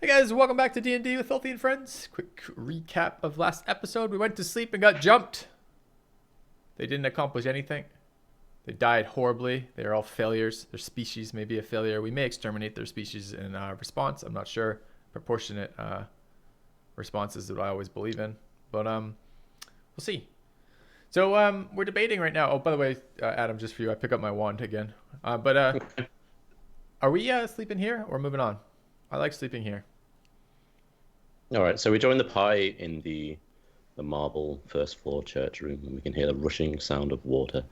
Hey guys, welcome back to D&D with Filthy and Friends. Quick recap of last episode. We went to sleep and got jumped. They didn't accomplish anything. They died horribly. They are all failures. Their species may be a failure. We may exterminate their species in response. I'm not sure. Proportionate responses that I always believe in. But we'll see. So we're debating right now. Oh, by the way, Adam, just for you, I pick up my wand again. Are we sleeping here or moving on? I like sleeping here. All right, so we join the pie in the marble first floor church room, and we can hear the rushing sound of water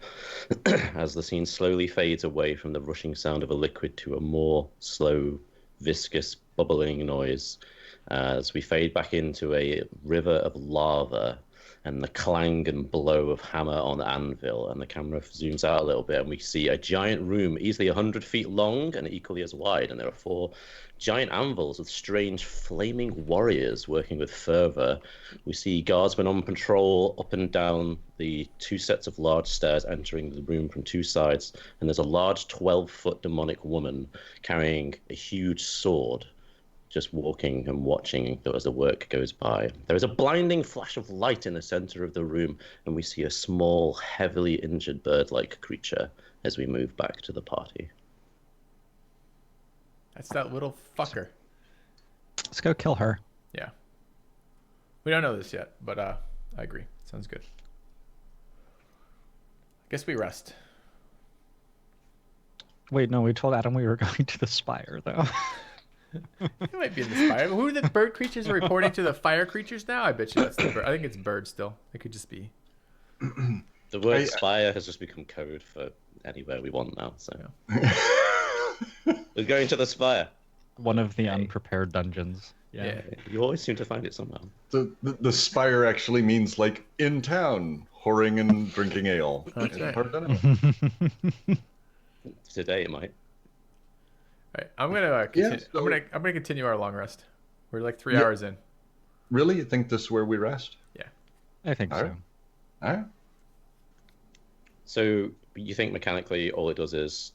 as the scene slowly fades away from the rushing sound of a liquid to a more slow, viscous, bubbling noise as we fade back into a river of lava and the clang and blow of hammer on the anvil, and the camera zooms out a little bit and we see a giant room easily 100 feet long and equally as wide, and there are 4 giant anvils with strange flaming warriors working with fervor. We see guardsmen on patrol up and down the 2 sets of large stairs entering the room from 2 sides, and there's a large 12-foot demonic woman carrying a huge sword, just walking and watching as the work goes by. There is a blinding flash of light in the center of the room, and we see a small, heavily injured bird-like creature as we move back to the party. That's that little fucker. Let's go kill her. Yeah. We don't know this yet, but I agree. Sounds good. Guess we rest. Wait, no, we told Adam we were going to the spire, though. It might be in the spire. Who are the bird creatures are reporting to the fire creatures now? I bet you that's the bird. I think it's bird still. It could just be. The word spire has just become code for anywhere we want now, so. Yeah. We're going to the spire. One of the unprepared dungeons. Yeah. You always seem to find it somehow. The spire actually means like in town, whoring and drinking ale. That's right. Today it might. All right, I'm gonna continue our long rest. We're like 3 hours in. Really? You think this is where we rest? Yeah. I think so. All right. So you think mechanically all it does is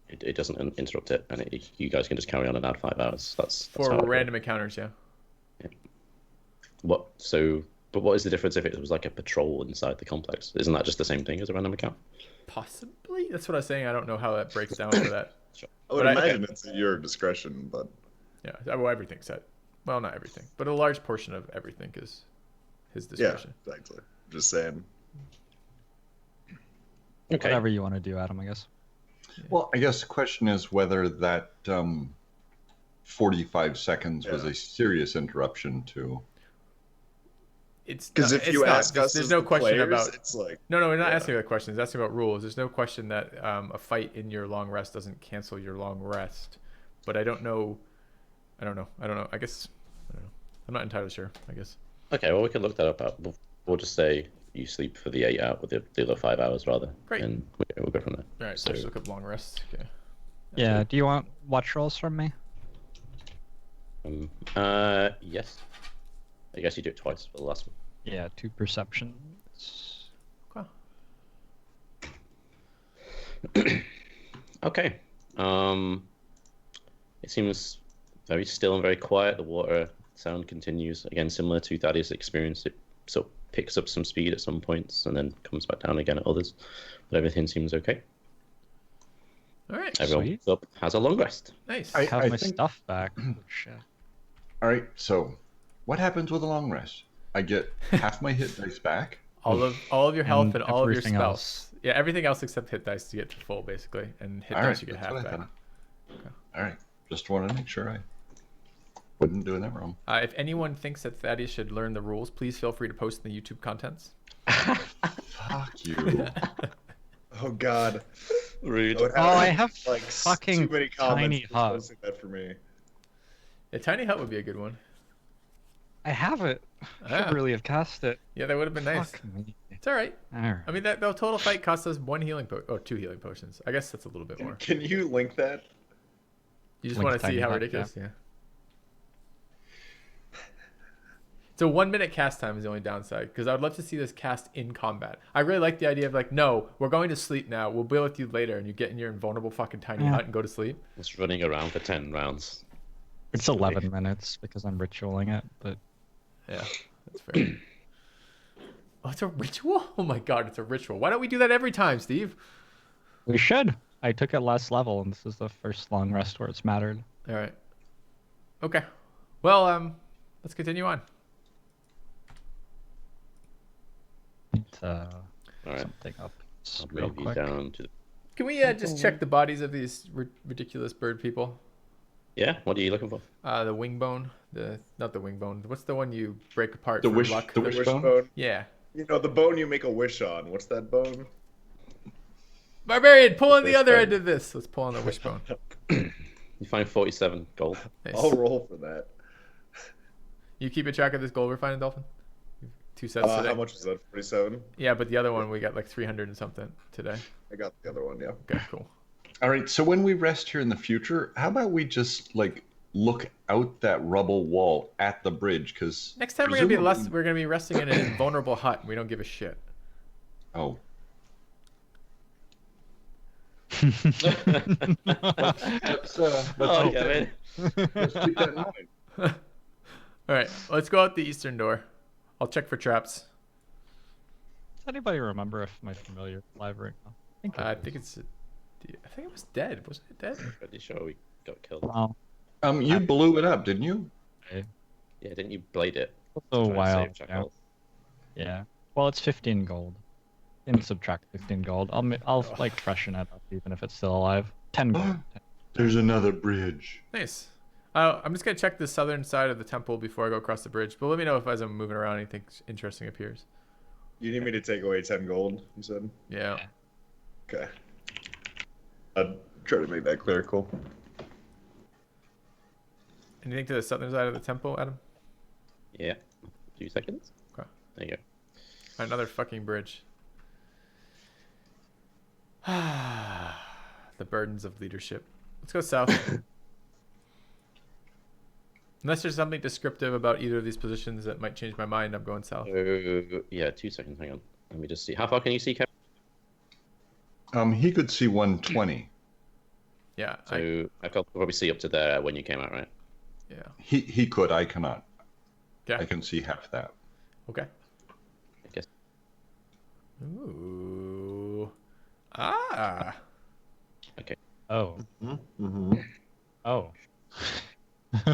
it doesn't interrupt it, and you guys can just carry on and add 5 hours. That's For how random encounters, yeah. But what is the difference if it was like a patrol inside the complex? Isn't that just the same thing as a random account? Possibly. That's what I was saying. I don't know how that breaks down for that. Sure. I would imagine it's at your discretion, but Yeah, well, everything's set. Well, not everything, but a large portion of everything is his discretion. yeah, exactly. Just saying. Okay. Whatever you want to do, Adam, I guess. Well, I guess the question is whether that 45 seconds was a serious interruption to. It's because if you ask us, there's no question about. It's like No, we're not asking about questions. Asking about rules. There's no question that a fight in your long rest doesn't cancel your long rest. But I don't know. I don't know. I guess. I don't know. I'm not entirely sure. I guess. Okay, well we can look that up. We'll just say you sleep for the 8 hours, with the other 5 hours rather. Great. And we'll go from there. All right. So let's look up long rest. Okay. Yeah. Do you want watch rolls from me? Yes. I guess you do it twice for the last one. Yeah, 2 perceptions. Okay. Okay. It seems very still and very quiet. The water sound continues. Again, similar to Thaddeus' experience. It sort of picks up some speed at some points and then comes back down again at others. But everything seems okay. All right. Everyone up has a long rest. Nice. I have my think- stuff back. Oh, shit. All right, so what happens with a long rest? I get half my hit dice back. all of your health and all of your everything spells. else. Yeah, everything else except hit dice to get to full, basically, and hit All dice right, you get that's half what I back. thought. All right, just wanted to make sure I wasn't doing that wrong. If anyone thinks that Thaddeus should learn the rules, please feel free to post in the YouTube contents. Fuck you. oh god, Rude. would Oh, I have like fucking too many comments tiny for hut. posting that for me. A tiny hut would be a good one. I have it. I should Ah. really have cast it. Yeah, that would have been nice. Fuck me. It's all right. All right. I mean, the total fight cost us 1 healing or 2 healing potions. I guess that's a little bit more. Can you link that? You just Link want to see tiny how hut, ridiculous, yeah. So 1 minute cast time is the only downside, because I would love to see this cast in combat. I really like the idea of like, no, we're going to sleep now. We'll be with you later, and you get in your invulnerable fucking tiny hut and go to sleep. Just running around for 10 rounds. It's 11 minutes because I'm ritualing it, but Yeah, that's fair. Oh, it's a ritual? Oh my god, it's a ritual. Why don't we do that every time, Steve? we should. I took it last level, and this is the first long rest where it's mattered. All right. Okay. Well, let's continue on. All right. something up I'll real move you quick. down to. Can we just check the bodies of these ridiculous bird people? Yeah. What are you looking for? The wing bone. Not the wing bone. What's the one you break apart The for wish- luck? the The wish- wish Wishbone? bone. Yeah. You know, the bone you make a wish on. What's that bone? Barbarian, pull on the other Wishbone. end of this. Let's pull on the wishbone. You find 47 gold. Nice. I'll roll for that. You keeping track of this gold we're finding, Dolphin? 2 sets today. How much was that? 47? Yeah, but the other one we got like 300 and something today. I got the other one, yeah. Okay, cool. All right, so when we rest here in the future, how about we just like look out that rubble wall at the bridge? Because Next time we're gonna be resting in an invulnerable hut. And we don't give a shit. Oh, let's Oh, keep Kevin. let's keep that in mind. All right, let's go out the eastern door. I'll check for traps. Does anybody remember if my familiar is alive right now? I think it's. I think it was dead. Wasn't it dead? Pretty sure we got killed. Wow. You blew it up, didn't you? Yeah, didn't you blade it? So Trying to wow. save Yeah. Chakolth? Yeah. Well, it's 15 gold. And subtract 15 gold. I'll like freshen it up even if it's still alive. 10 gold. There's another bridge. Nice. I'm just gonna check the southern side of the temple before I go across the bridge. But let me know if as I'm moving around anything interesting appears. You need me to take away 10 gold, you said? Yeah. Okay. I'd try to make that clerical. Anything to the southern side of the temple, Adam? Yeah. 2 seconds. Okay. There you go. Another fucking bridge. The burdens of leadership. Let's go south. Unless there's something descriptive about either of these positions that might change my mind, I'm going south. Yeah, 2 seconds. Hang on. Let me just see. How far can you see, Kevin? He could see 120. Yeah. So I could probably see up to there when you came out, right? Yeah. He could. I cannot. Okay. I can see half that. Okay. I guess. Ooh. Ah. Okay. Oh. Mm-hmm. Oh.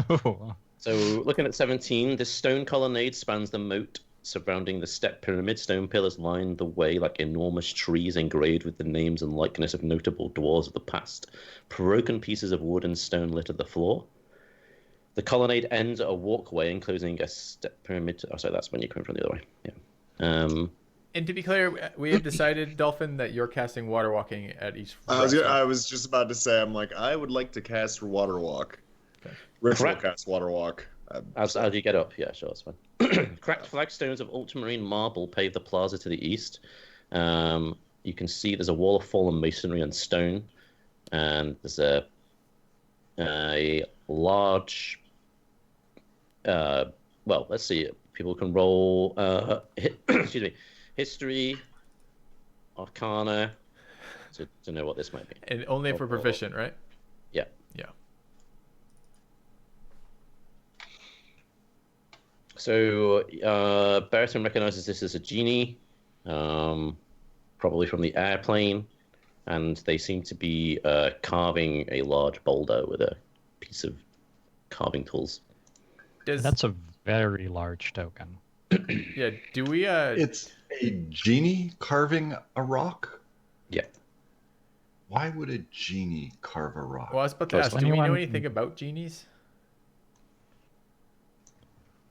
Oh. So looking at 17, this stone colonnade spans the moat surrounding the step pyramid. Stone pillars line the way like enormous trees engraved with the names and likeness of notable dwarves of the past. Broken pieces of wood and stone litter the floor. The colonnade ends at a walkway enclosing a step pyramid. Oh, sorry, that's when you're coming from the other way. Yeah. And to be clear, we have decided, Dolphin, that you're casting water walking at each. I was just about to say, I'm like, I would like to cast Water Walk. Okay. Ritual Correct. cast Water Walk. As you get up, yeah, sure, that's fine. Cracked flagstones of ultramarine marble pave the plaza to the east. You can see there's a wall of fallen masonry and stone, and there's a large. Well, let's see. People can roll. Excuse me. History, Arcana, to know what this might be. And only if we're proficient, right? Yeah. Yeah. So Bereatim recognizes this as a genie, probably from the airplane, and they seem to be carving a large boulder with a piece of carving tools. That's a very large token. Yeah. Do we? It's a genie carving a rock. Yeah. Why would a genie carve a rock? Well, I was about to Does ask. Do we know anyone- anything about genies?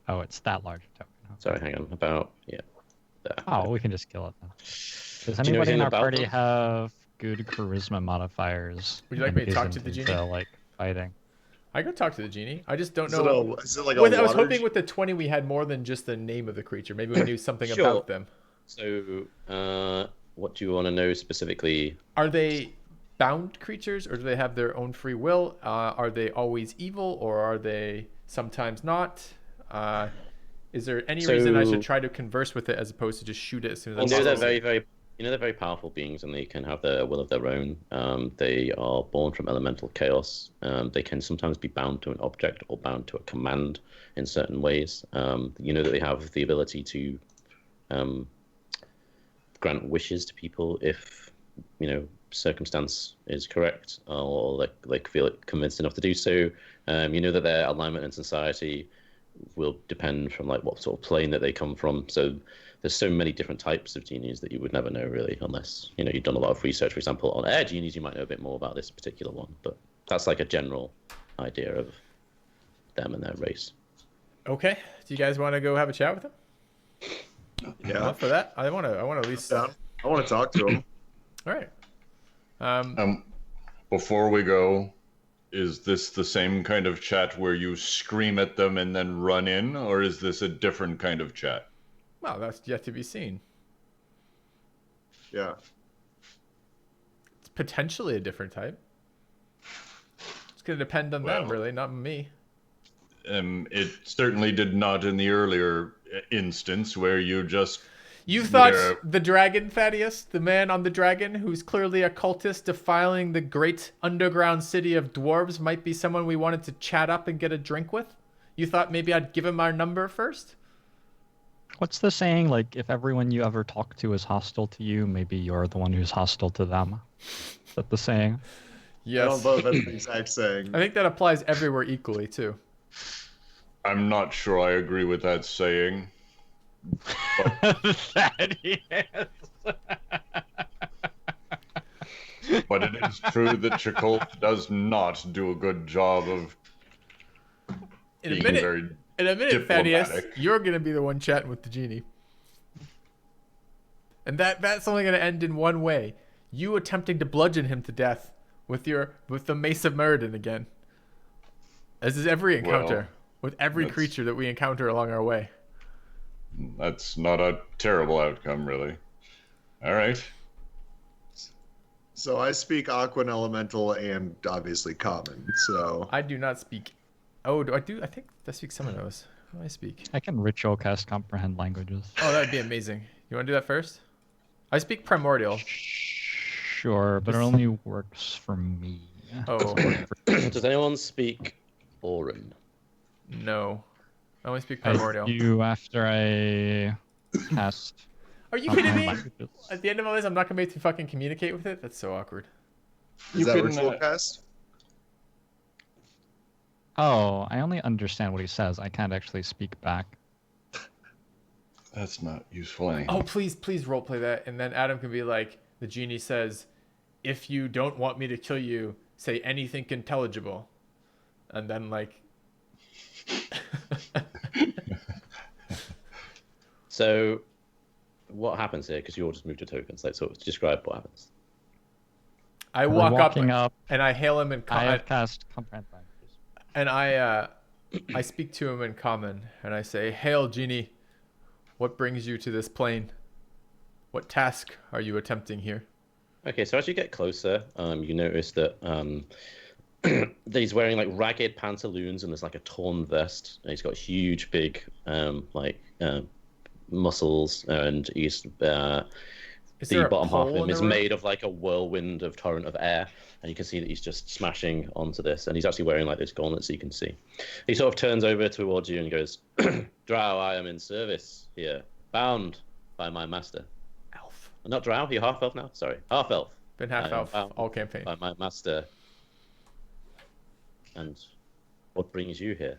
Oh, it's that large a token. huh? Sorry, hang on. About there. Oh, we can just kill it then. Does Do you know anybody anything in our about party them? have good charisma modifiers? Would you like me to talk to the into, genie? like fighting. I could talk to the genie. I just don't Is it, know. is it like a I was water hoping with the 20 we had more than just the name of the creature. Maybe we knew something Sure. about them. So, what do you want to know specifically? Are they bound creatures, or do they have their own free will? Are they always evil, or are they sometimes not? Is there any reason I So- should try to converse with it as opposed to just shoot it as soon as I I know they're possibly? very, very You know, they're very powerful beings and they can have their will of their own. They are born from elemental chaos. They can sometimes be bound to an object or bound to a command in certain ways. You know that they have the ability to grant wishes to people if, you know, circumstance is correct or like feel convinced enough to do so. You know that their alignment in society will depend from like what sort of plane that they come from. So there's so many different types of genies that you would never know really, unless you know you've done a lot of research. For example, on air genies, you might know a bit more about this particular one, but that's like a general idea of them and their race. Okay. Do you guys want to go have a chat with him? Yeah. For that, I want to at least. Yeah. I want to talk to him. All right. Before we go, is this the same kind of chat where you scream at them and then run in, or is this a different kind of chat? Well, that's yet to be seen. Yeah. It's potentially a different type. It's going to depend on them, really, not on me. It certainly did not in the earlier instance where you just... You thought the dragon, Thaddeus, the man on the dragon, who's clearly a cultist defiling the great underground city of dwarves, might be someone we wanted to chat up and get a drink with? You thought maybe I'd give him our number first? What's the saying? Like, if everyone you ever talk to is hostile to you, maybe you're the one who's hostile to them. Is that the saying? Yes. I don't know if that's the exact saying. I think that applies everywhere equally, too. I'm not sure I agree with that saying. Thaddeus. But it is true that Chakolth does not do a good job of being very In a minute, Thaddeus, diplomatic. you're going to be the one chatting with the genie. And that's only going to end in one way. You attempting to bludgeon him to death with the Mace of Muradin again. As is every encounter. With every creature that we encounter along our way. That's not a terrible outcome, really. All right. So I speak Aquan Elemental and obviously Common. So I do not speak. Oh, do I do? I think I speak some of those. What do I speak? I can ritual cast comprehend languages. Oh, that would be amazing. You want to do that first? I speak Primordial. Sure, but it only works for me. Oh, Does anyone speak Auran? no. I only speak I Primordial. do after I cast. Are you kidding me? languages. At the end of all this, I'm not going to be able to fucking communicate with it? That's so awkward. is that ritual cast? Oh, I only understand what he says. I can't actually speak back. That's not useful anyhow. Oh, please roleplay that. And then Adam can be like, the genie says, if you don't want me to kill you, say anything intelligible. And then, like... So, what happens here? Because you all just moved to tokens. Like, sort of describe what happens. I We're walk up, walking up. and I hail him in I have cast comprehend languages. and I speak to him in common, and I say, "Hail, genie! What brings you to this plane? What task are you attempting here?" Okay, so as you get closer, you notice that that he's wearing like ragged pantaloons and there's like a torn vest. And he's got huge, big, muscles, and he's the there a bottom half of pole in him the is room? made of like a whirlwind of torrent of air, and you can see that he's just smashing onto this, and he's actually wearing like this gauntlet, so you can see. He sort of turns over towards you and goes, "Drow, I am in service here, bound by my master." Elf. Not Drow, you're half elf now. Sorry, half elf. Been half I am elf bound all campaign. by my master. And what brings you here?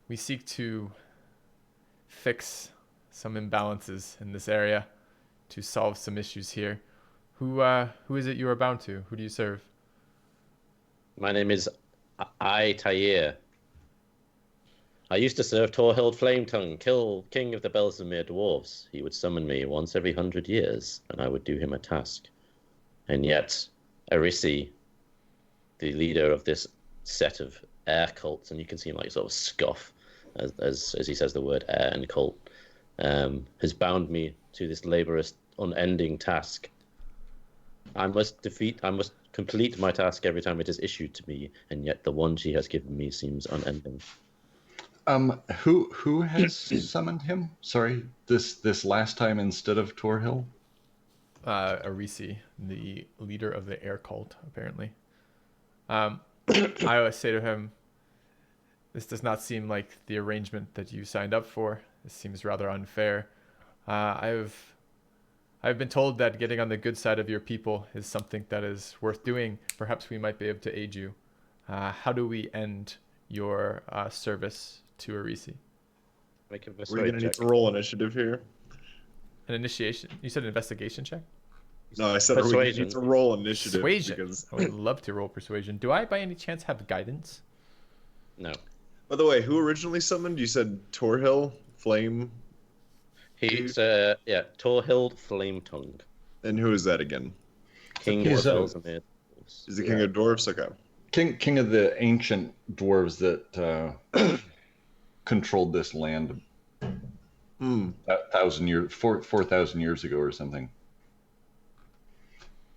We seek to fix some imbalances in this area, to solve some issues here. Who is it you are bound to? Who do you serve? My name is Tair. I used to serve Torhild Flametongue, king of the Belsimere dwarves. He would summon me once every 100 years, and I would do him a task. And yet, Arisi, the leader of this set of air cults, and you can see him like sort of scoff as he says the word air and cult, has bound me to this laborious, unending task. I must complete my task every time it is issued to me, and yet the one she has given me seems unending. Who has summoned him? Sorry, this last time instead of Torhill? Arisi, the leader of the air cult, apparently. I always say to him, this does not seem like the arrangement that you signed up for. This seems rather unfair. I've been told that getting on the good side of your people is something that is worth doing. Perhaps we might be able to aid you. How do we end your service to Arisi? Make a We're persuade gonna need check. to roll initiative here. An initiation? You said an investigation check? No, I said we Persuasion. need to roll initiative Persuasion. because. I would love to roll persuasion. Do I, by any chance, have guidance? No. By the way, who originally summoned? You said Torhill, Flame, He's Torhild Flametongue, and who is that again? King of He's a- Elsamere. Is the King of Dwarfs? Okay. King of the ancient dwarves that controlled this land Hmm. 4,000 years ago or something.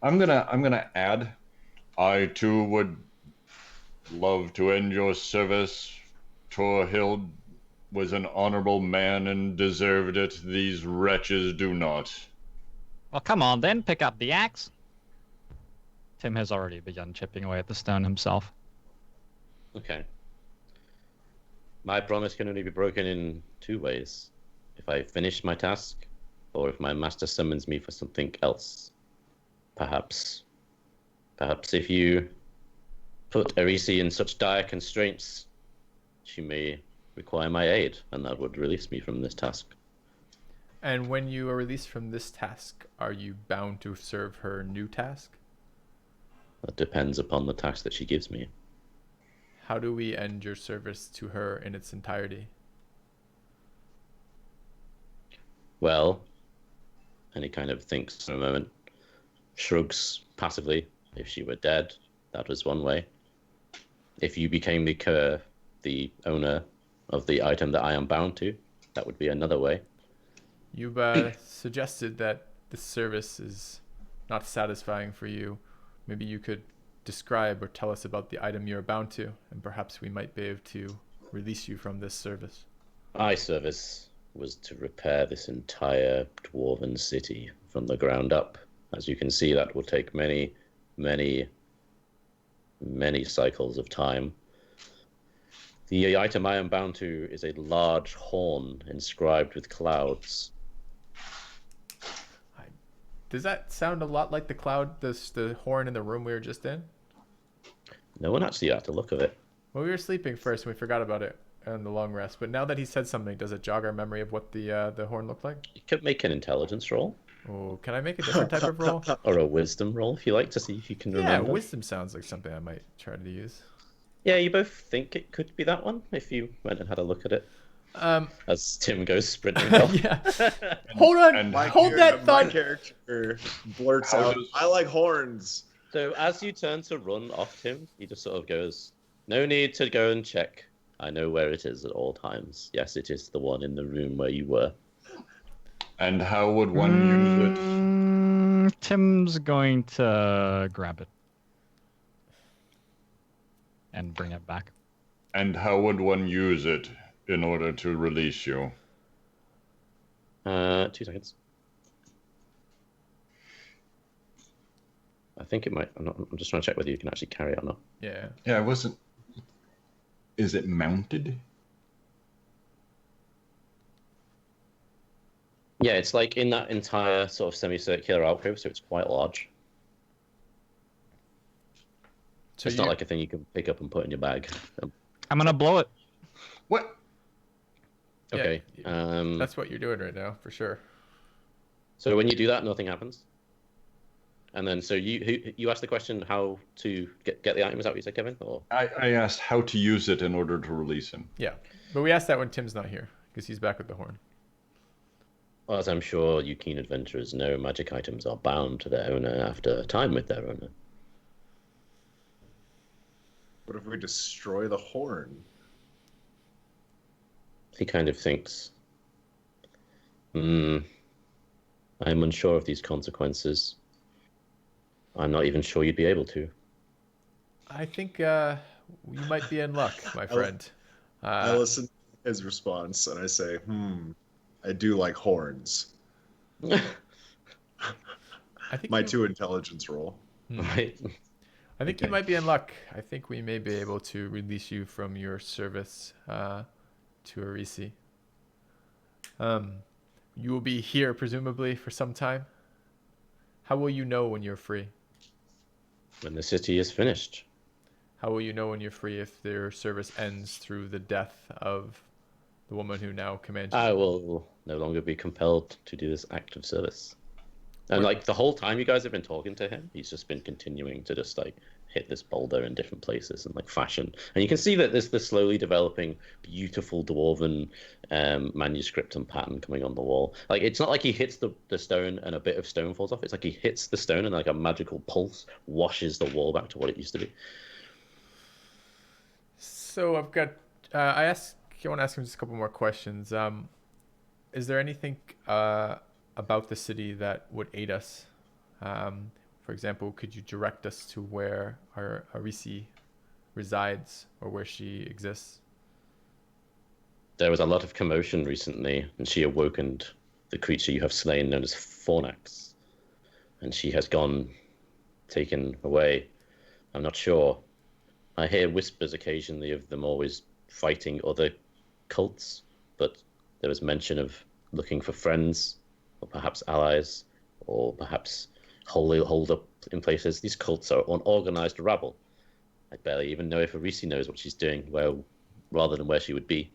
I'm gonna add. I too would love to end your service. Torhild was an honorable man and deserved it. These wretches do not. Well, come on then, pick up the axe. Tim has already begun chipping away at the stone himself. Okay. My promise can only be broken in two ways. If I finish my task, or if my master summons me for something else. Perhaps if you put Arisi in such dire constraints, she may require my aid, and that would release me from this task. And when you are released from this task, are you bound to serve her new task? That depends upon the task that she gives me. How do we end your service to her in its entirety? Well, and he kind of thinks for a moment, shrugs passively. If she were dead, that was one way. If you became the owner of the item that I am bound to, that would be another way. You've suggested that this service is not satisfying for you. Maybe you could describe or tell us about the item you're bound to, and perhaps we might be able to release you from this service. My service was to repair this entire dwarven city from the ground up. As you can see, that will take many, many, many cycles of time. The item I am bound to is a large horn inscribed with clouds. Does that sound a lot like the cloud, the horn in the room we were just in? No one actually had to look at it. Well, we were sleeping first and we forgot about it on the long rest. But now that he said something, does it jog our memory of what the horn looked like? You could make an intelligence roll, Oh, can I make a different type of roll? or a wisdom roll if you like, to see if you can Yeah, remember. wisdom sounds like something I might try to use. Yeah, you both think it could be that one if you went and had a look at it. As Tim goes sprinting off. Yeah. Hold on. and Hold that My thought. character blurts How out, does- "I like horns." So as you turn to run off Tim, he just sort of goes, "No need to go and check. I know where it is at all times. Yes, it is the one in the room where you were." And how would one use it? Tim's going to grab it and bring it back. And how would one use it in order to release you? 2 seconds. I think it might. I'm just trying to check whether you can actually carry it or not. Yeah. Yeah, I wasn't. Is it mounted? Yeah, it's like in that entire sort of semicircular alcove, so it's quite large. So It's not like a thing you can pick up and put in your bag. I'm gonna blow it. What? Yeah, Okay. that's what you're doing right now, for sure. So when you do that, nothing happens. And then, so you asked the question how to get the item. Is that what you said, Kevin? Or I asked how to use it in order to release him. Yeah. But we asked that when Tim's not here, because he's back with the horn. well, as I'm sure you keen adventurers know, magic items are bound to their owner after time with their owner. What if we destroy the horn? He kind of thinks, I'm unsure of these consequences. I'm not even sure you'd be able to. I think you might be in luck, my friend. I listened to his response, and I say, I do like horns. I think My you, 2 intelligence roll. Right. I think you Okay. might be in luck. I think we may be able to release you from your service to Arisi. You will be here presumably for some time. How will you know when you're free? When the city is finished. How will you know when you're free if their service ends through the death of the woman who now commands you? I will no longer be compelled to do this act of service. And What- like the whole time you guys have been talking to him, he's just been continuing to just like hit this boulder in different places and like fashion. And you can see that there's this slowly developing beautiful dwarven manuscript and pattern coming on the wall. Like it's not like he hits the stone and a bit of stone falls off. It's like he hits the stone and like a magical pulse washes the wall back to what it used to be. So I've got. I want to ask him just a couple more questions. Is there anything about the city that would aid us? For example, could you direct us to where our Arisi resides or where she exists? There was a lot of commotion recently, and she awakened the creature you have slain, known as Fornax. And she has gone, taken away. I'm not sure. I hear whispers occasionally of them always fighting other cults, but there was mention of looking for friends, or perhaps allies, or perhaps hold up in places. These cults are unorganized rabble. I barely even know if Arisi knows what she's doing, rather than where she would be.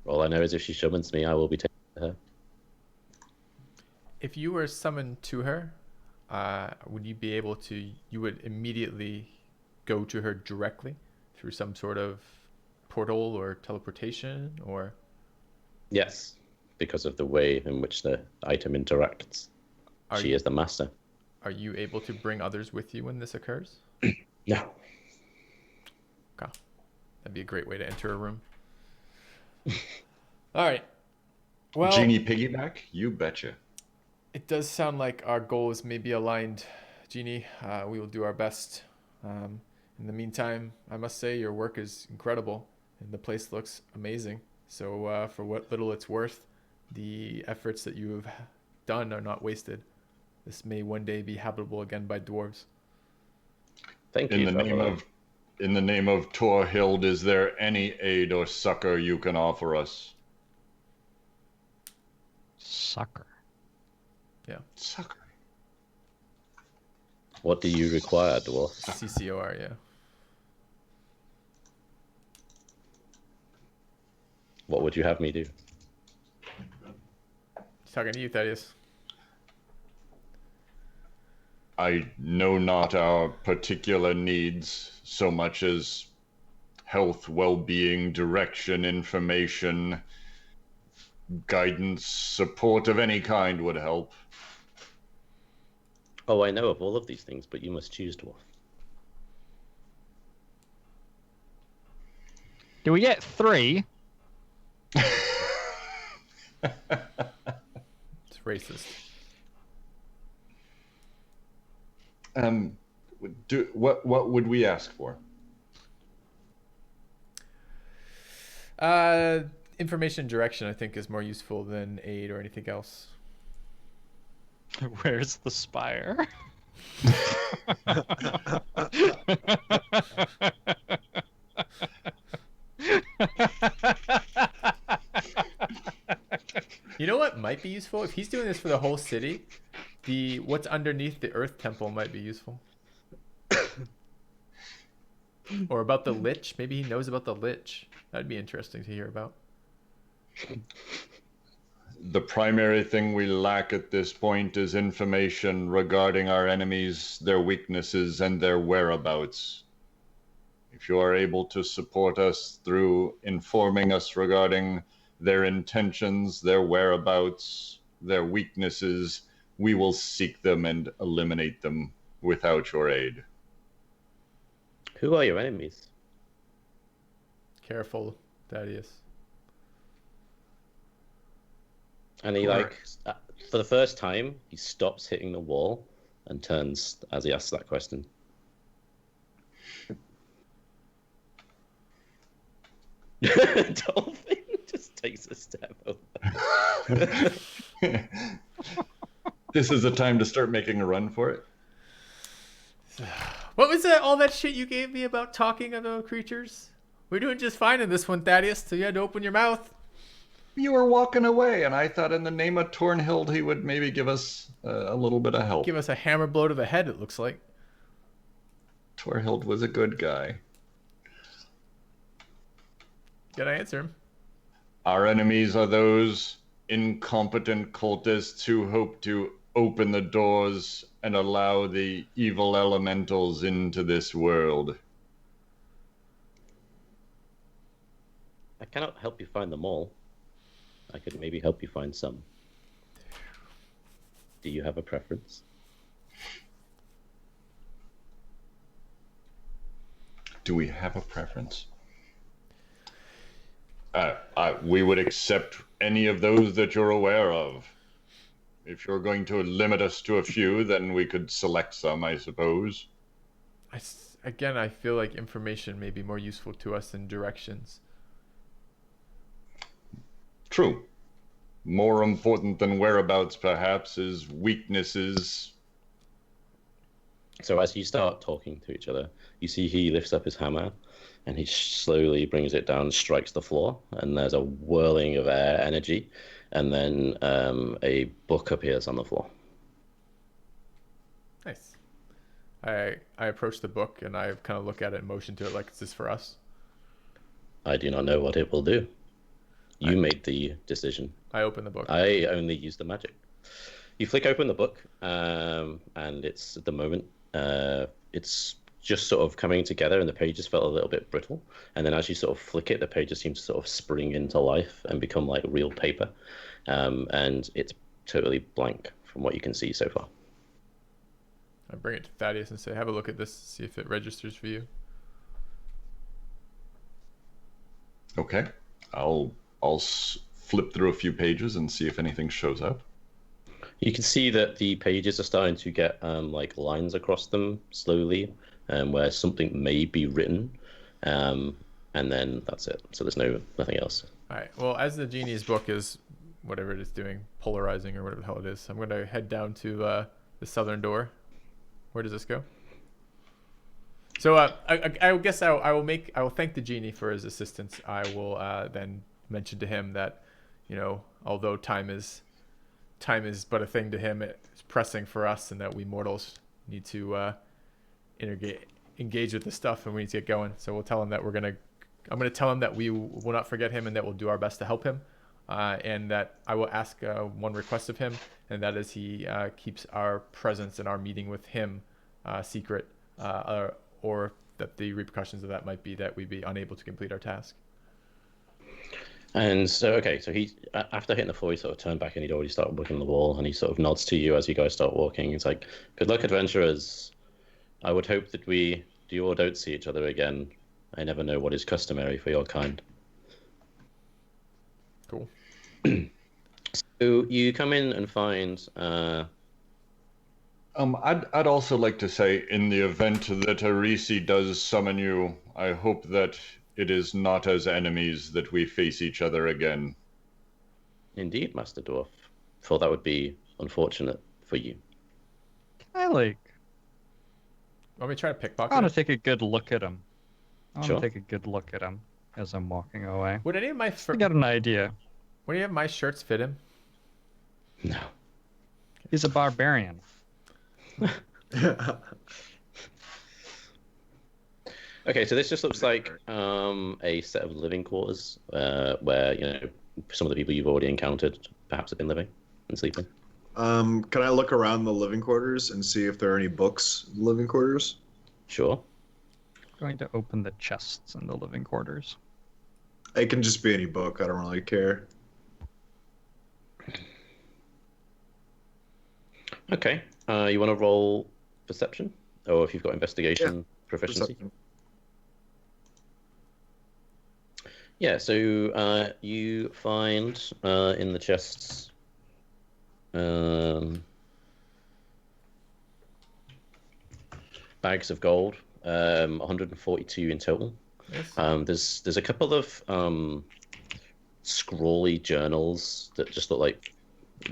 All I know is if she summons me, I will be taken to her. If you were summoned to her, would you be able to? You would immediately go to her directly through some sort of portal or teleportation, or Yes, because of the way in which the item interacts. She is the master. are you able to bring others with you when this occurs? No. Okay, that'd be a great way to enter a room. All right. Well, Genie piggyback? You betcha. it does sound like our goals may be aligned, Genie. We will do our best. In the meantime, I must say your work is incredible, and the place looks amazing. So for what little it's worth, the efforts that you have done are not wasted. This may one day be habitable again by dwarves. Thank you. In the name of Torhild, is there any aid or succor you can offer us? Sucker. Yeah. Succor. What do you require, Dwarf? CCOR, yeah. What would you have me do? He's talking to you, Thaddeus. I know not our particular needs so much as health, well-being, direction, information, guidance, support of any kind would help. Oh, I know of all of these things, but you must choose, Dwarf. Do we get 3? It's racist. What would we ask for? Information and direction, I think, is more useful than aid or anything else. Where's the spire? You know what might be useful? If he's doing this for the whole city, what's underneath the Earth Temple might be useful. Or about the Lich. Maybe he knows about the Lich. That'd be interesting to hear about. The primary thing we lack at this point is information regarding our enemies, their weaknesses, and their whereabouts. If you are able to support us through informing us regarding their intentions, their whereabouts, their weaknesses, we will seek them and eliminate them without your aid. Who are your enemies? Careful, Thaddeus. And he, like, for the first time, he stops hitting the wall, and turns as he asks that question. Dolphin just takes a step over. This is the time to start making a run for it. What was that? All that shit you gave me about talking about creatures? We're doing just fine in this one, Thaddeus. So you had to open your mouth. You were walking away, and I thought in the name of Tornhild he would maybe give us a little bit of help. Give us a hammer blow to the head, it looks like. Torhild was a good guy. Gotta answer him. Our enemies are those incompetent cultists who hope to open the doors and allow the evil elementals into this world. I cannot help you find them all. I could maybe help you find some. Do you have a preference? Do we have a preference? We would accept any of those that you're aware of. If you're going to limit us to a few, then we could select some, I suppose. Again, I feel like information may be more useful to us than directions. True. More important than whereabouts, perhaps, is weaknesses. So as you start talking to each other, you see he lifts up his hammer and he slowly brings it down and strikes the floor, and there's a whirling of air energy, and then a book appears on the floor. Nice. I approach the book and I kind of look at it and motion to it like, is this for us? I do not know what it will do. You made the decision. I open the book. I only use the magic. You flick open the book, and it's at the moment, it's just sort of coming together, and the pages felt a little bit brittle. And then as you sort of flick it, the pages seem to sort of spring into life and become like real paper. And it's totally blank from what you can see so far. I bring it to Thaddeus and say, have a look at this, see if it registers for you. Okay. I'll flip through a few pages and see if anything shows up. You can see that the pages are starting to get like lines across them slowly, where something may be written, and then that's it. So there's nothing else. All right. Well, as the genie's book is whatever it is doing, polarizing or whatever the hell it is, I'm going to head down to the southern door. Where does this go? So I guess I will thank the genie for his assistance. I will then mention to him that, you know, although time is but a thing to him, it's pressing for us, and that we mortals need to engage with this stuff, and we need to get going. So we'll tell him that I'm going to tell him that we will not forget him, and that we'll do our best to help him, and that I will ask one request of him, and that is he keeps our presence and our meeting with him secret, or that the repercussions of that might be that we'd be unable to complete our task. And so, okay, so he, after hitting the floor, he sort of turned back and he'd already started looking at the wall, and he sort of nods to you as you guys start walking. It's like, good luck, adventurers. I would hope that we do or don't see each other again. I never know what is customary for your kind. Cool. So you come in and find... I'd also like to say, in the event that Arisi does summon you, I hope that it is not as enemies that we face each other again. Indeed, Master Dwarf. For that would be unfortunate for you. Want me to try to pickpocket? I want to take a good look at him. Sure. Take a good look at him as I'm walking away. Would any of my I got an idea. Would any of my shirts fit him? No. He's a barbarian. Okay, so this just looks like a set of living quarters where, you know, some of the people you've already encountered perhaps have been living and sleeping. Can I look around the living quarters and see if there are any books in the living quarters? Sure. Going to open the chests in the living quarters. It can just be any book. I don't really care. Okay. You want to roll perception? Or if you've got investigation proficiency? Perception. Yeah, so you find in the chests bags of gold, 142 in total. Nice. There's a couple of scrawly journals that just look like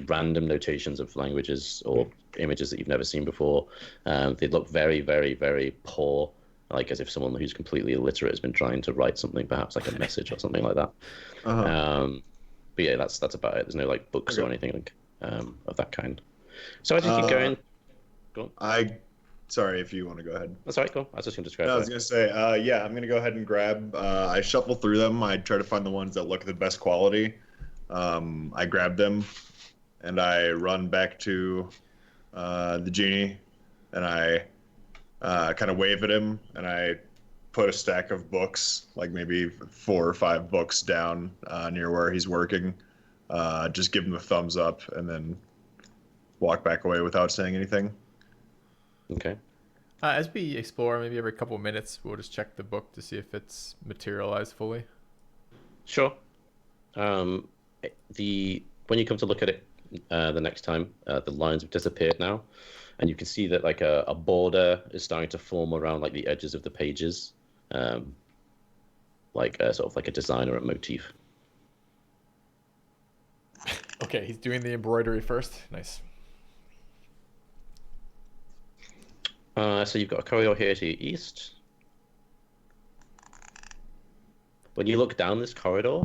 random notations of languages or images that you've never seen before. They look very, very, very poor, like as if someone who's completely illiterate has been trying to write something, perhaps like a message or something like that. But yeah, that's about it. There's no like books or anything like of that kind. So as you keep going, go on. Sorry, if you want to go ahead. That's all right, cool. I was just going to describe I was going to say, yeah, I'm going to go ahead and grab. I shuffle through them. I try to find the ones that look the best quality. I grab them, and I run back to the genie, and I kind of wave at him, and I put a stack of books, like maybe 4 or 5 books down near where he's working. Just give him a thumbs up, and then walk back away without saying anything. Okay. As we explore, maybe every couple of minutes, we'll just check the book to see if it's materialized fully. Sure. When you come to look at it the next time, the lines have disappeared now, and you can see that like a border is starting to form around like the edges of the pages, like sort of like a design or a motif. Okay, he's doing the embroidery first. Nice. So you've got a corridor here to your east. When you look down this corridor,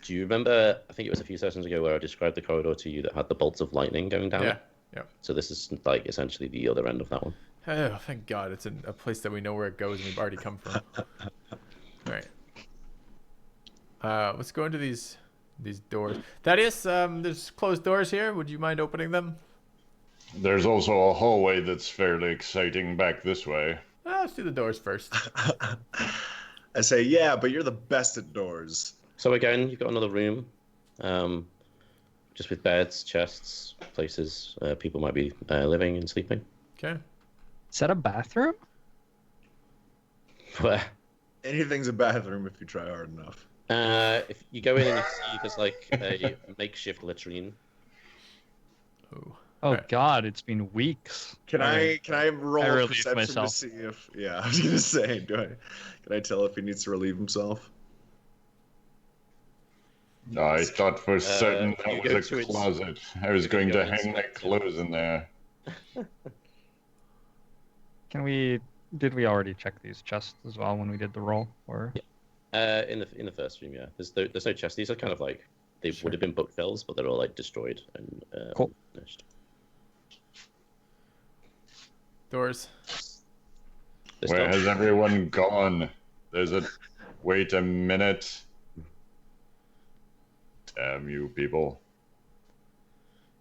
do you remember, I think it was a few sessions ago where I described the corridor to you that had the bolts of lightning going down? Yeah, yeah. So this is like essentially the other end of that one. Oh, thank God. It's in a place that we know where it goes and we've already come from. All right. Let's go into these doors. Thaddeus, there's closed doors here. Would you mind opening them? There's also a hallway that's fairly exciting back this way. Let's do the doors first. I say, yeah, but you're the best at doors. So again, you've got another room, just with beds, chests, places people might be living and sleeping. Okay. Is that a bathroom? Where? Anything's a bathroom if you try hard enough. If you go in and you see there's like a makeshift latrine. Ooh. Oh Right. God, it's been weeks. Can I roll a relieve perception myself. to see if? Yeah, I was gonna say, can I tell if he needs to relieve himself? I thought for certain you that go was to a its- closet. I was going go to hang my inspect it. clothes in there. Did we already check these chests as well when we did the roll? Or In the first room, yeah. There's no chest. These are kind of like they would have been book fills, but they're all like destroyed and Cool. finished. Doors. This Where door. has everyone gone? Wait a minute. Damn you people.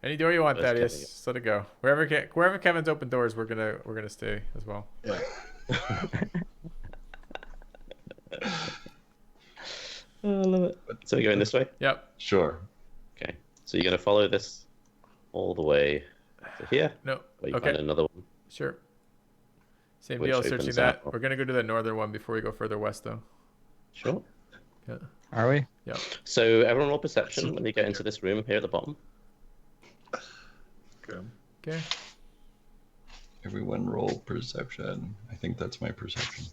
Any door you want, That's Thaddeus. Kevin. Just let it go. Wherever Kevin's open doors, we're gonna stay as well. Yeah. I love it. So we're going this way? Yep. Sure. Okay. So you're going to follow this all the way to here, No. where you Okay. find another one. Sure. Same Which deal. Searching opens that. out. We're gonna go to the northern one before we go further west, though. Sure. Yeah. are we? Yep. So everyone roll perception when you get into this room here at the bottom. Okay. Okay. Everyone roll perception. I think that's my perception.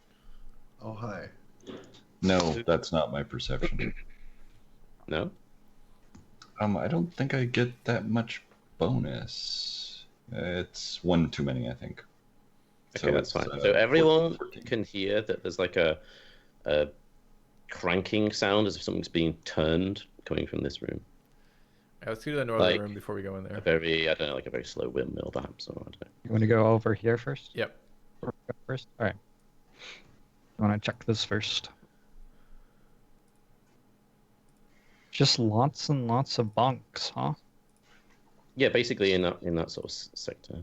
Oh hi. No, that's not my perception. No? I don't think I get that much bonus. It's one too many, I think. Okay, that's it's, fine. So everyone 14. can hear that there's like a cranking sound as if something's being turned coming from this room. Yeah, let's go to the northern Like, room before we go in A there. very, I don't know, like a very slow windmill perhaps. Or I don't know. You want to go over here first? Yep. Or go first? All right. You want to check this first? Just lots and lots of bunks, huh? Yeah, basically in that sort of sector.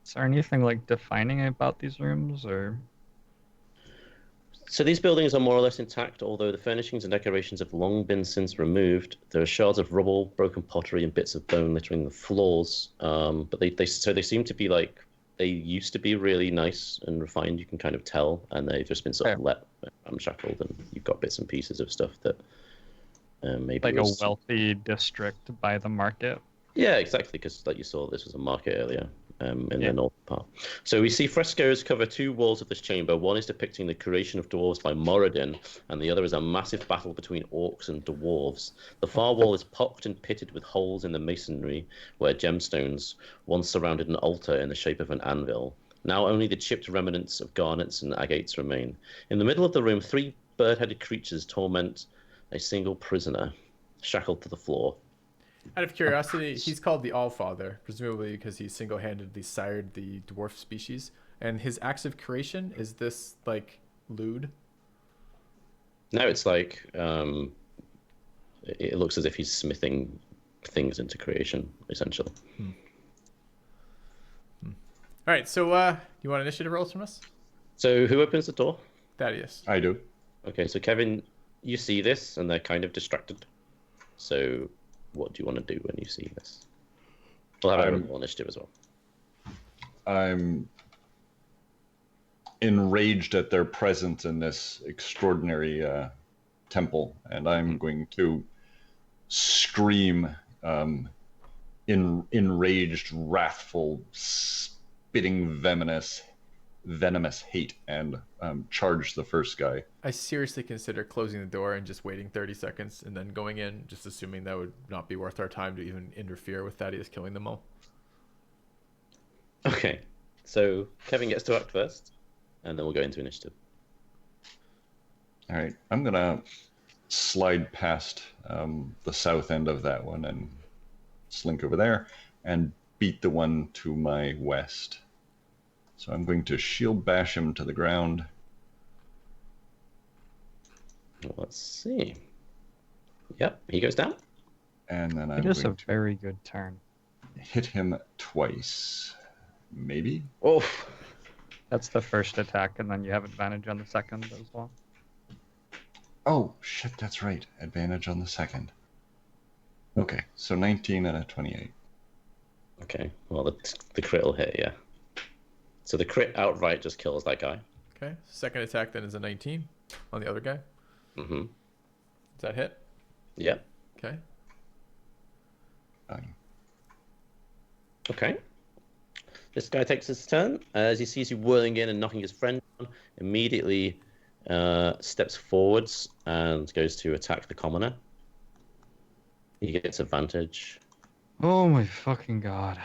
Is there anything like defining about these rooms, or? So these buildings are more or less intact, although the furnishings and decorations have long been since removed. There are shards of rubble, broken pottery, and bits of bone littering the floors. But they seem to be like they used to be really nice and refined. You can kind of tell, and they've just been sort of let ramshackled, and you've got bits and pieces of stuff that maybe Like was... a wealthy district by the market. Yeah, exactly. Because like you saw, this was a market earlier. in the north part. So we see frescoes cover 2 walls of this chamber. One is depicting the creation of dwarves by Moradin, and the other is a massive battle between orcs and dwarves. The far wall is pocked and pitted with holes in the masonry, where gemstones once surrounded an altar in the shape of an anvil. Now only the chipped remnants of garnets and agates remain. In the middle of the room, 3 bird-headed creatures torment a single prisoner, shackled to the floor. Out of curiosity, he's called the Allfather, presumably because he single-handedly sired the dwarf species. And his acts of creation, is this, like, lewd? No, it's like, it looks as if he's smithing things into creation, essentially. All right, so you want initiative rolls from us? So who opens the door? Thaddeus. I do. Okay, so Kevin, you see this, and they're kind of distracted. So what do you want to do when you see this? We'll have a roll initiative as well. I'm enraged at their presence in this extraordinary temple, and I'm going to scream enraged, wrathful, spitting venomous hate, and charge the first guy. I seriously consider closing the door and just waiting 30 seconds and then going in, just assuming that would not be worth our time to even interfere with Thaddeus killing them all. Okay, so Kevin gets to act first, and then we'll go into initiative. All right, I'm gonna slide past the south end of that one and slink over there and beat the one to my west. So I'm going to shield bash him to the ground. Let's see. Yep, he goes down. And then I'm It is a going to very good turn. hit him twice. Maybe? Oh, That's the first attack, and then you have advantage on the second as well. Oh, shit, that's right. Advantage on the second. Okay, so 19 and a 28. okay. Well, the crit will hit, yeah. So the crit outright just kills that guy. Okay, second attack then is a 19 on the other guy. Mm-hmm. Does that hit? Yep. Okay. Fine. Okay. This guy takes his turn. As he sees you whirling in and knocking his friend down, immediately steps forwards and goes to attack the commoner. He gets advantage. Oh my fucking god.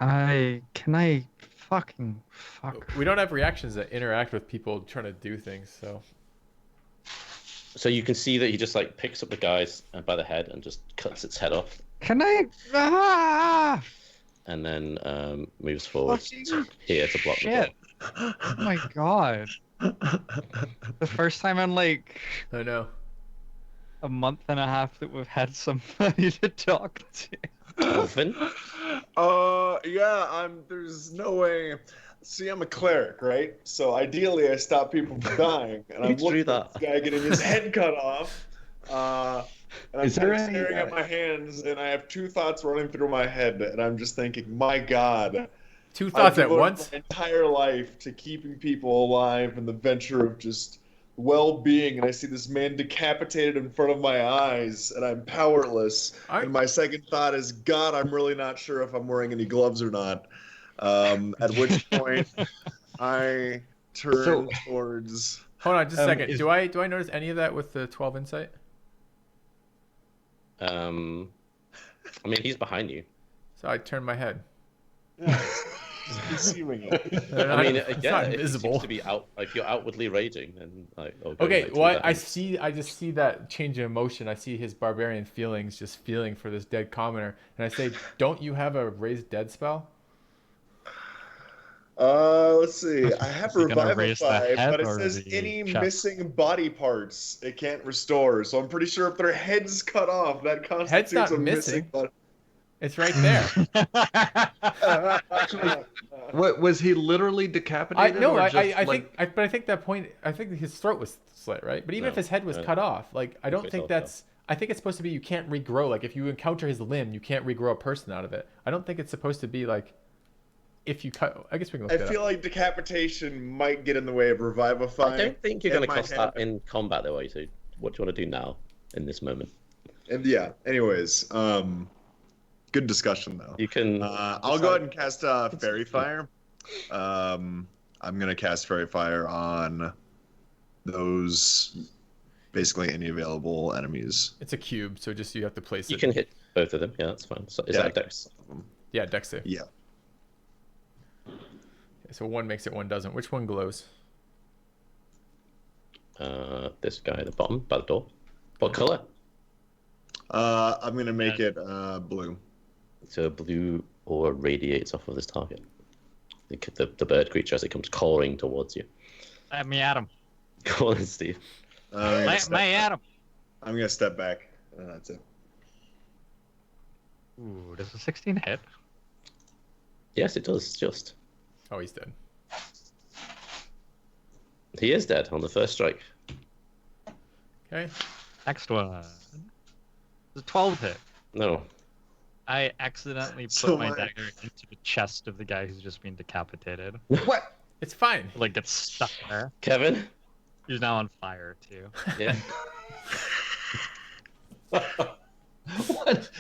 Can I fucking fuck. We don't have reactions that interact with people trying to do things, so. So you can see that he just like picks up the guys by the head and just cuts its head off, Can I? Ah! and then moves forward Fucking here to block shit. Oh my god. The first time in like I know. a month and a half that we've had somebody to talk to. the door. Dolphin. Yeah, there's no way. See, I'm a cleric, right? So ideally, I stop people from dying, and I'm You drew looking at that. this guy getting his head cut off. And I'm Is there kind of any, staring at my hands, and I have 2 thoughts running through my head, and I'm just thinking, my God. 2 thoughts I've at devoted once? my entire life to keeping people alive and the venture of just well-being, and I see this man decapitated in front of my eyes, and I'm powerless. And my second thought is, God, I'm really not sure if I'm wearing any gloves or not. At which point, I turn towards. Hold on, just a second. is- Do I notice any of that with the 12 insight? I mean, he's behind you. So I turn my head. Yeah, deceiving it. I mean, it's yeah, not if he seems invisible. to be out, like you're outwardly raging, then like, I'll go Okay, right to well, that. I just see that change in emotion. I see his barbarian feelings, just feeling for this dead commoner, and I say, "Don't you have a raise dead spell?" Let's see. I have Is he gonna raise the Revivify, head but it or says the any chest? missing body parts it can't restore. So I'm pretty sure if their head's cut off, that constitutes Head's not a missing. missing body. It's right there. What was he literally decapitated? or just, But I think that point. I think his throat was slit, right? But even No, if his head was cut off, like I don't Face think off, that's. I think it's supposed to be you can't regrow. Like if you encounter his limb, you can't regrow a person out of it. I don't think it's supposed to be like. If you cut, I guess we can. I feel like decapitation might get in the way of Revivify. I don't think you're going to my cost head. that in combat, though. So, what do you want to do now in this moment? And yeah, anyways, Good discussion though. You can. I'll go ahead and cast Fairy Fire. I'm gonna cast Fairy Fire on those, basically any available enemies. It's a cube, so just you have to place it. You can hit both of them. Yeah, that's fine. So, is that a dex? Yeah, dex save. Yeah. Okay, so one makes it, one doesn't. Which one glows? This guy at the bottom by the door. What color? I'm gonna make it blue. So blue or radiates off of this target. The bird creature as it comes clawing towards you. Let me at him. Go on, Steve. Let me at him. I'm gonna step back. And that's it. Ooh, does a 16 hit? Yes, it does. Just. Oh, he's dead. He is dead on the first strike. Okay. Next one. Does a 12 hit? No. I accidentally put So my much. dagger into the chest of the guy who's just been decapitated. What? It's fine. Like, gets stuck there. Kevin? He's now on fire, too. Yeah. What?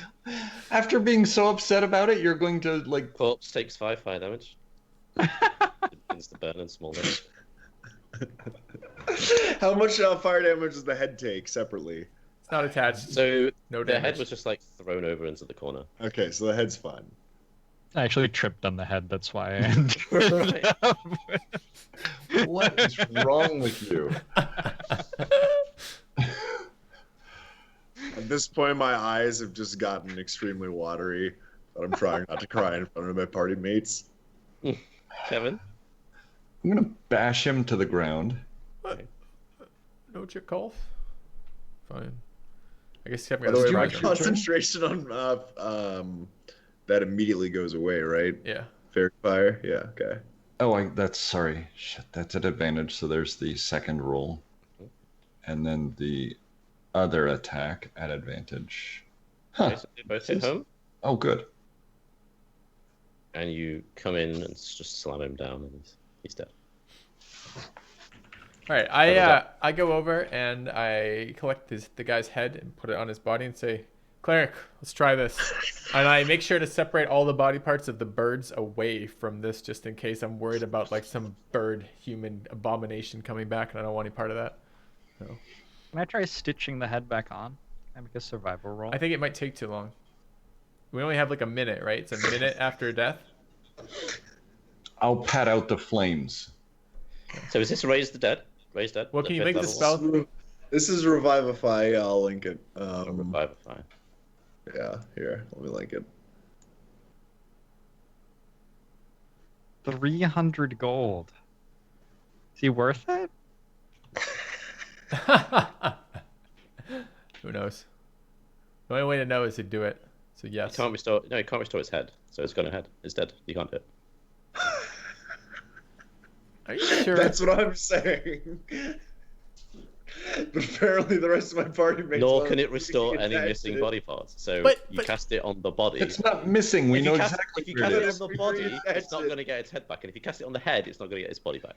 After being so upset about it, you're going to like. Corpse takes 5 fire damage. It begins to burn in small damage. How much fire damage does the head take separately? It's not attached. So No the head damage. was just like thrown over into the corner. Okay, so the head's fine. I actually tripped on the head, that's why I What is wrong with you? At this point, my eyes have just gotten extremely watery, but I'm trying not to cry in front of my party mates. Kevin? I'm gonna bash him to the ground. No Chakolth? Fine. I guess you haven't By got the a way, my surprise. concentration on that immediately goes away, right? Yeah. Fair fire? Yeah, okay. Oh, that's sorry. Shit, that's at advantage. So there's the second roll, and then the other attack at advantage. Huh. Okay, so they both hit home, Oh, good. and you come in and just slam him down, and he's dead. All right, I go over and I collect the guy's head and put it on his body and say, "Cleric, let's try this." And I make sure to separate all the body parts of the birds away from this, just in case I'm worried about like some bird-human abomination coming back, and I don't want any part of that. So Can I try stitching the head back on? Can I make a survival roll? I think it might take too long. We only have like a minute, right? It's a minute after death. I'll pat out the flames. So is this raise the dead? Raise dead? Well, can you make the spell? This is Revivify. I'll link it. Revivify. Yeah, here. Let me link it. 300 gold. Is he worth it? Who knows? The only way to know is to do it. So yes. You can't restore. No, you can't restore its head. So it's gone ahead. It's dead. You can't do it. Are you sure? That's what I'm saying. But apparently the rest of my party mates. Nor aren't can it restore being any attached missing to it. body parts. So But- you cast it on the body. It's not missing. We If know you cast, exactly if you where cast it it is. on the body, Attach it's not it. going to get its head back. And if you cast it on the head, it's not going to get its body back.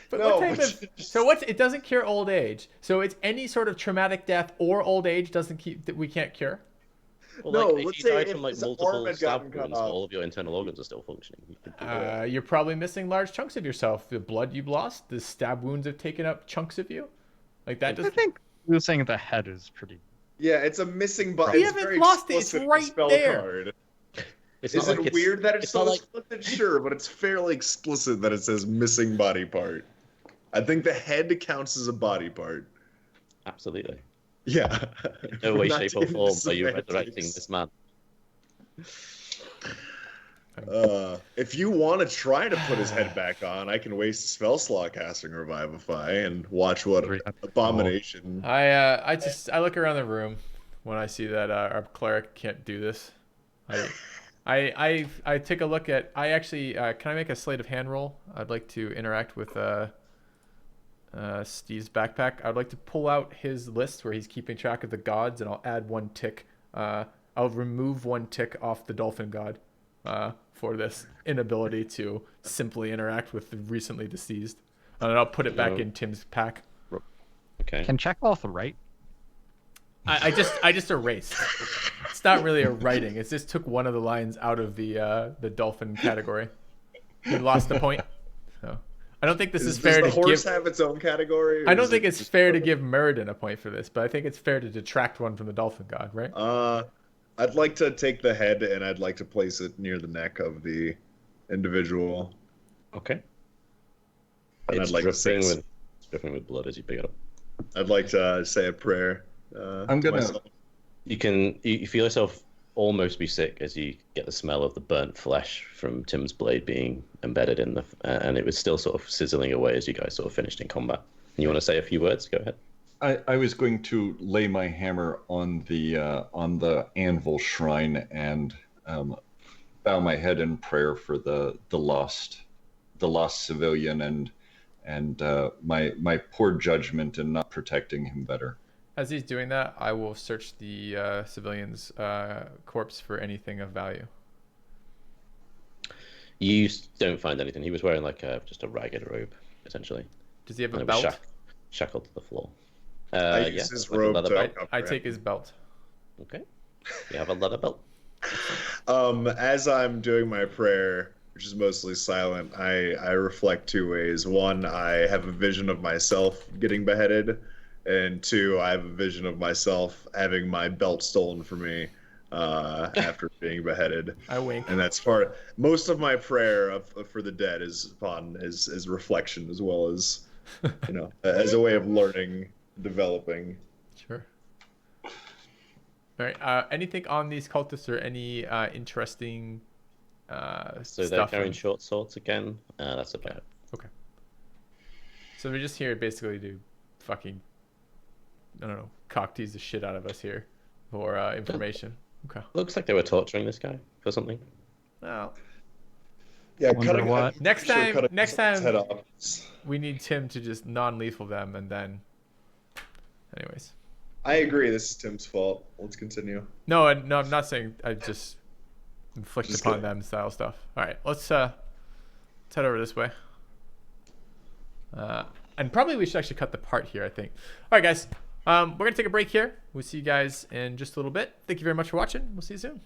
But No, what type but of, so what's it doesn't cure old age. So it's any sort of traumatic death or old age doesn't keep that we can't cure. Well, No, like, if let's you say died if from like his arm multiple had stab gotten cut wounds, off. all of your internal organs are still functioning. You could do it. You're probably missing large chunks of yourself. The blood you've lost, the stab wounds have taken up chunks of you. Like that I doesn't. think losing the head is pretty. Yeah, it's a missing button. We It's haven't very lost it, it's explicit in the right spell there. card. It's Is not it like weird that it's it's not so like explicit? Sure, but it's fairly explicit that it says missing body part. I think the head counts as a body part. absolutely. Yeah. In no way, Not shape, to or get into form are you semantics. resurrecting this man. If you want to try to put his head back on, I can waste a spell slot casting Revivify and watch what abomination. I look around the room when I see that our cleric can't do this. I take a look at. I actually can I make a sleight of hand roll? I'd like to interact with Steve's backpack. I'd like to pull out his list where he's keeping track of the gods, and I'll add one tick. I'll remove one tick off the dolphin god for this inability to simply interact with the recently deceased, and I'll put it back in Tim's pack. Okay. Can Chakolth write? I just erased. It's not really a writing. It just took one of the lines out of the dolphin category. You lost the point. So I don't think this is fair to Does the horse give. have its own category? I don't think it's fair to give Muradin a point for this, but I think it's fair to detract one from the dolphin god, right? I'd like to take the head and I'd like to place it near the neck of the individual. Okay. And It's I'd like to say, dripping with blood as you pick it up. I'd like to say a prayer. I'm to gonna. myself. You feel yourself almost be sick as you get the smell of the burnt flesh from Tim's blade being embedded in the, and it was still sort of sizzling away as you guys sort of finished in combat. You want to say a few words? Go ahead. I was going to lay my hammer on the anvil shrine and bow my head in prayer for the lost civilian and my poor judgment in not protecting him better. As he's doing that, I will search the civilian's corpse for anything of value. You don't find anything. He was wearing like just a ragged robe, essentially. Does he have a And it was belt? shackled to the floor. I use his robe leather to belt. cover I him. take his belt. Okay. You have a leather belt. As I'm doing my prayer, which is mostly silent, I reflect two ways. One, I have a vision of myself getting beheaded, and two, I have a vision of myself having my belt stolen from me after being beheaded. I wink. And that's most of my prayer for the dead is upon his reflection, as well as, as a way of learning, developing. Sure. All right. Anything on these cultists or any interesting So they're stuff? carrying short swords again. That's about it. Okay. So we're just here basically to fucking, I don't know, cock tease the shit out of us here for information. Okay. Looks like they were torturing this guy for something. Well, Yeah, Wonder what- next time head off. we need Tim to just non-lethal them, and then, anyways. I agree. This is Tim's fault. Let's continue. No, I'm not saying I just inflict Just upon kidding. them style stuff. All right, let's head over this way. And probably we should actually cut the part here, I think. All right, guys. We're gonna take a break here. We'll see you guys in just a little bit. Thank you very much for watching. We'll see you soon.